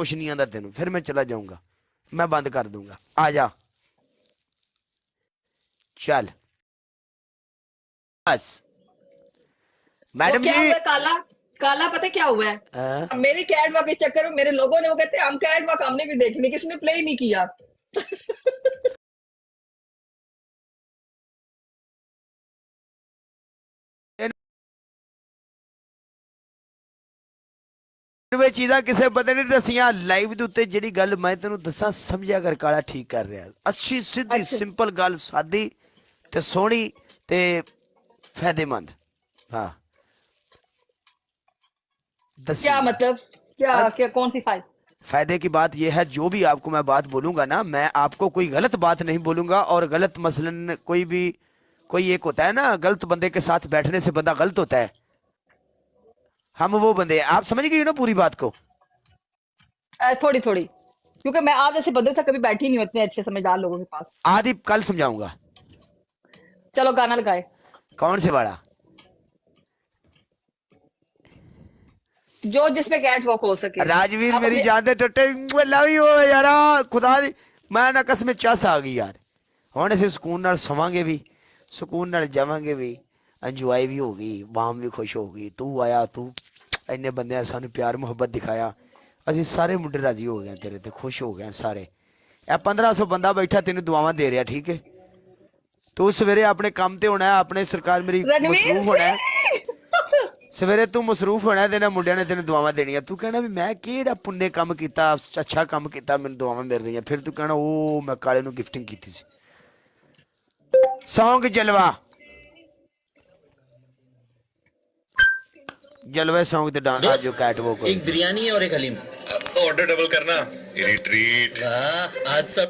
कुछ नहीं आता तेन, फिर मैं चला जाऊंगा, मैं बंद कर दूंगा, आ जा चल। बस वो मैडम क्या जी। हुआ है काला? काला पता है क्या हुआ है? अब मेरे कैट वॉक के चक्कर में मेरे लोगों ने वो कहते हैं हम कैट वॉक हमने भी देखनी, किसने प्ले ही नहीं किया। चीज़ां किसे पता नहीं दसियां लाइव के उत्ते, जिहड़ी गल मैं तेनू दसा समझिया कर, काला ठीक कर रहा, अच्छी सीधी अच्छा सिंपल गल, सादी ते सोहनी ते फायदेमंद। हाँ दसी। क्या मतलब? क्या अब क्या कौन सी फाइल? फायदे की बात यह है, जो भी आपको मैं बात बोलूंगा ना, मैं आपको कोई गलत बात नहीं बोलूंगा, और गलत मसलन कोई भी, कोई एक होता है ना गलत बंदे के साथ बैठने से बंदा गलत होता है, हम वो बंदे हैं। आप समझ गई ना पूरी बात को? थोड़ी थोड़ी, क्योंकि मैं आप जैसे बंदों से कभी बैठी नहीं हूँ इतने अच्छे समझदार लोगों के पास। आदि कल समझाऊंगा। चलो गाना लगाए। कौन से वाला? जो जिसपे कैट वॉक हो सके। राजवीर आप मेरी अपने जान दे टुटे, लव यू यार, खुदा दी मैं ना कसम चस आ गई यार। ਹੁਣ ਅਸੀਂ ਸਕੂਨ ਨਾਲ ਸਵਾਂਗੇ ਵੀ, ਸਕੂਨ ਨਾਲ ਜਾਵਾਂਗੇ ਵੀ, ਇੰਜੋਏ ਵੀ ਹੋ ਗਈ, ਮਾਮ ਵੀ ਖੁਸ਼ ਹੋ ਗਈ, ਤੂੰ ਆਇਆ, ਤੂੰ ਇੰਨੇ ਬੰਦਿਆਂ ਸਾਨੂੰ ਪਿਆਰ ਮੁਹੱਬਤ ਦਿਖਾਇਆ, ਅਸੀਂ ਸਾਰੇ ਮੁੰਡੇ ਰਾਜੀ ਹੋ ਗਏ ਤੇਰੇ ਤੇ, ਖੁਸ਼ ਹੋ ਗਏ ਸਾਰੇ। ਇਹ 1500 ਬੰਦਾ ਬੈਠਾ ਤੈਨੂੰ ਦੁਆਵਾਂ ਦੇ ਰਿਹਾ, ਠੀਕ ਹੈ? ਤੂੰ ਸਵੇਰੇ ਆਪਣੇ ਕੰਮ ਤੇ ਹੋਣਾ, ਆਪਣੇ ਸਰਕਾਰ ਮੇਰੀ रणवीर ਮਸਰੂਫ ਹੋਣਾ, सिंह। ਸਵੇਰੇ ਤੂੰ ਮਸਰੂਫ ਹੋਣਾ, ਤੇ ਨਾ ਮੁੰਡਿਆਂ ਨੇ ਤੈਨੂੰ ਦੁਆਵਾਂ ਦੇਣੀਆਂ, ਤੂੰ ਕਹਿਣਾ ਵੀ ਮੈਂ ਕਿਹੜਾ ਪੁੰਨੇ ਕੰਮ ਕੀਤਾ, ਅੱਛਾ ਕੰਮ ਕੀਤਾ, ਮੈਨੂੰ ਦੁਆਵਾਂ ਮਿਲ ਰਹੀਆਂ, ਫਿਰ ਤੂੰ ਕਹਿਣਾ ਉਹ ਮੈਂ ਕਾਲੇ ਨੂੰ ਗਿਫਟਿੰਗ ਕੀਤੀ ਸੀ। सॉन्ग जलवा, जलवे सॉन्ग ते डांस आज जो कैट वो कोई एक बिरयानी और एक हलीम। ऑर्डर डबल करना, रिट्रीट। वाह आज सब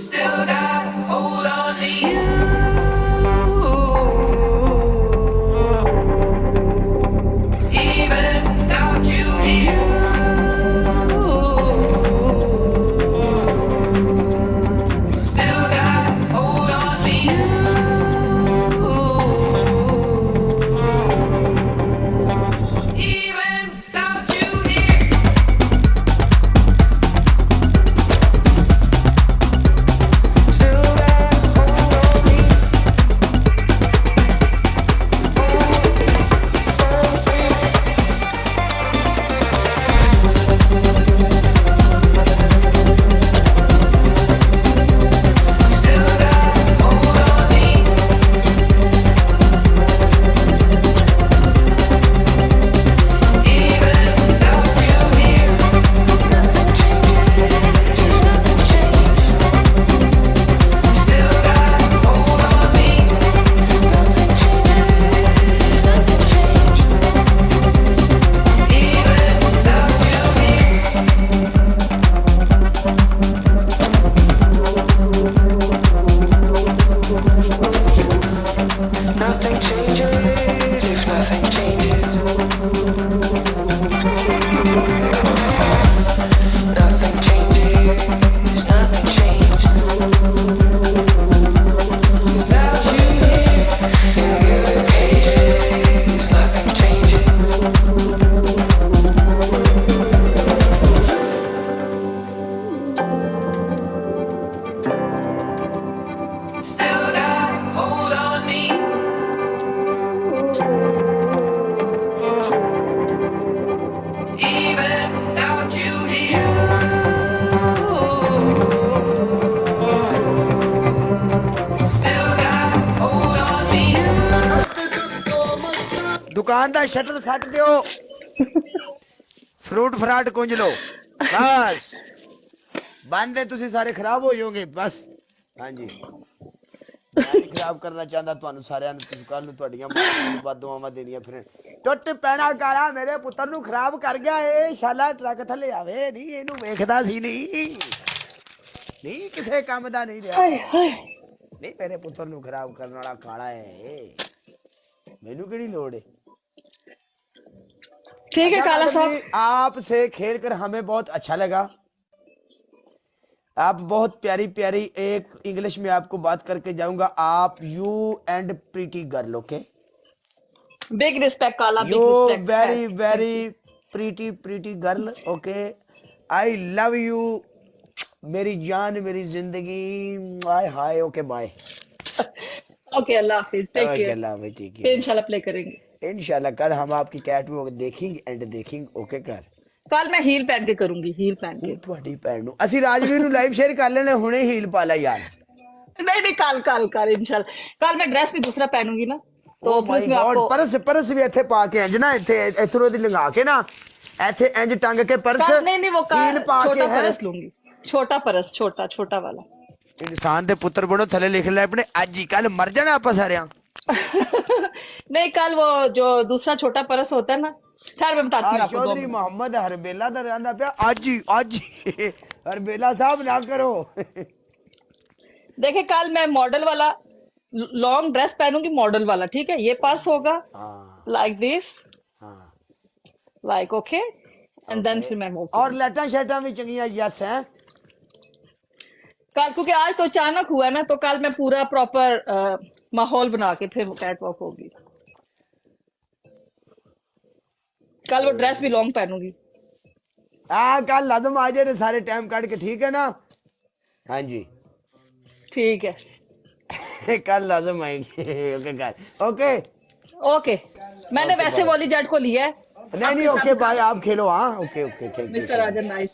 Still got a hold on to you. Even without you here. Still got a hold on to you. Even without you here. Still got a hold on me. Still got a hold on me. Even without you here. Nothing changes, nothing changed. Still got a hold on me. Nothing changes, nothing changed. Even without you here. Nothing changes if nothing changes. Nothing changes, nothing changed. Without you here in good pages, nothing changes. Still got a hold on me. Even without you here. Still got a hold on me. दुकान का shutter सट दियो, fruit फराट कुंज लो, बस बंद है, तुसी सारे खराब हो जाओगे बस। हाँ जी, मैं नहीं खराब करना चाहता ਤੁਹਾਨੂੰ ਸਾਰਿਆਂ ਨੂੰ, ਤੁਸੀਂ ਕੱਲ ਨੂੰ ਤੁਹਾਡੀਆਂ ਮਾਂ ਨੂੰ ਬਦਦੁਆਵਾਂ ਦੇਣੀਆਂ ਫਿਰ। ਟੁੱਟ ਪੈਣਾ ਕਾਲਾ ਮੇਰੇ ਪੁੱਤਰ ਨੂੰ ਖਰਾਬ ਕਰ ਗਿਆ, ਇਹ ਸ਼ਾਲਾ ਟਰੱਕ ਥੱਲੇ ਆਵੇ ਨਹੀਂ, ਇਹਨੂੰ ਵੇਖਦਾ ਸੀ ਨਹੀਂ, ਨਹੀਂ ਕਿਸੇ ਕੰਮ ਦਾ ਨਹੀਂ ਰਿਹਾ, हाय हाय। ਨਹੀਂ ਮੇਰੇ ਪੁੱਤਰ ਨੂੰ ਖਰਾਬ ਕਰਨ ਵਾਲਾ ਕਾਲਾ ਹੈ ਇਹ, ਮੈਨੂੰ ਕਿਹੜੀ ਲੋੜ है। ठीक है अच्छा काला मैडम साहब। जी, आपसे खेल कर हमें बहुत अच्छा लगा। आप बहुत प्यारी प्यारी, एक इंग्लिश में आपको बात करके जाऊंगा, आप you and pretty girl, okay, big respect काला, you big respect. Very very pretty pretty girl, okay, I love you मेरी जान मेरी जिंदगी, हाय हाय, ओके बाय, ओके, अल्लाह हाफिज, टेक ओके केयर। अल्लाह हाफिज, ठीक फिर है, इंशाल्लाह प्ले करेंगे। इंशाल्लाह कल हम आपकी कैट वॉक देखेंगे एंड देखेंगे, ओके कर कल मैं हील पहन के करूंगी, हील पहन के। ਤੁਹਾਡੀ ਭੈਣ ਨੂੰ ਅਸੀਂ ਰਾਜਵੀਰ ਨੂੰ ਲਾਈਵ ਸ਼ੇਅਰ ਕਰ ਲੈਣੇ, ਹੁਣੇ ਹੀਲ ਪਾ ਲੈ ਯਾਰ। नहीं नहीं, कल कल कल इंशाल्लाह, कल मैं ड्रेस भी दूसरा पहनूंगी ना, तो ਓ फिर ਮਾਈ उसमें गॉड, आपको ਪਰਸ ਵੀ ਇੱਥੇ ਪਾ ਕੇ ਇੰਜ ਨਾ, ਇੱਥੇ ਇਥਰੋਂ ਦੀ ਲੰਘਾ ਕੇ ਨਾ, ਇੱਥੇ ਇੰਜ ਟੰਗ ਕੇ ਪਰਸ, कल नहीं नहीं, वो ਹੀਲ कल ਪਾ ਕੇ छोटा ਹੈ। परस लूंगी, छोटा परस, छोटा छोटा वाला। ਇਨਸਾਨ ਦੇ ਪੁੱਤਰ ਬਣੋ, ਥੱਲੇ ਲਿਖ ਲੈ ਆਪਣੇ, ਅੱਜ ਹੀ ਕੱਲ ਮਰ ਜਾਣਾ ਆਪਾਂ ਸਾਰਿਆਂ। नहीं, कल वो जो दूसरा छोटा परस होता है ना, ठहर मैं बताती हूँ ਆ आपको 2 ਚੌਧਰੀ मिनट। ਮੁਹੰਮਦ ਹਰਬੇਲਾ ਦਾ ਰਹਿੰਦਾ ਪਿਆ, ਅੱਜ ਹੀ ਹਰਬੇਲਾ ਸਾਹਿਬ ਨਾ ਕਰੋ। देखिए, कल मैं मॉडल वाला लॉन्ग ड्रेस पहनूंगी, मॉडल वाला, ठीक है, ये पर्स होगा ਹਾਂ लाइक दिस, ਹਾਂ, लाइक ओके, एंड देन फिर मैं walk ਔਰ ਲੈਟਾਂ ਸ਼ੈਟਾਂ ਵੀ ਚੰਗੀਆਂ, ਯਸ ਹੈ। कल, क्योंकि आज तो अचानक हुआ है ना, तो कल मैं पूरा प्रॉपर माहौल बना के फिर कैट वॉक होगी। कल वो ड्रेस भी लॉन्ग पहनूंगी। ਆ ਕੱਲ ਲਾਜ਼ਮ ਆ ਜਾਏ ਸਾਰੇ ਟਾਈਮ ਕੱਢ ਕੇ, ਠੀਕ ਹੈ ਨਾ? ਹਾਂਜੀ ठीक है, कल लाजम आएंगे, ओके कल, ओके ओके। मैंने वैसे वॉली जट को लिया है। नहीं नहीं, ओके बाय, आप खेलो, हाँ, okay okay, thank you mister Rajan, nice.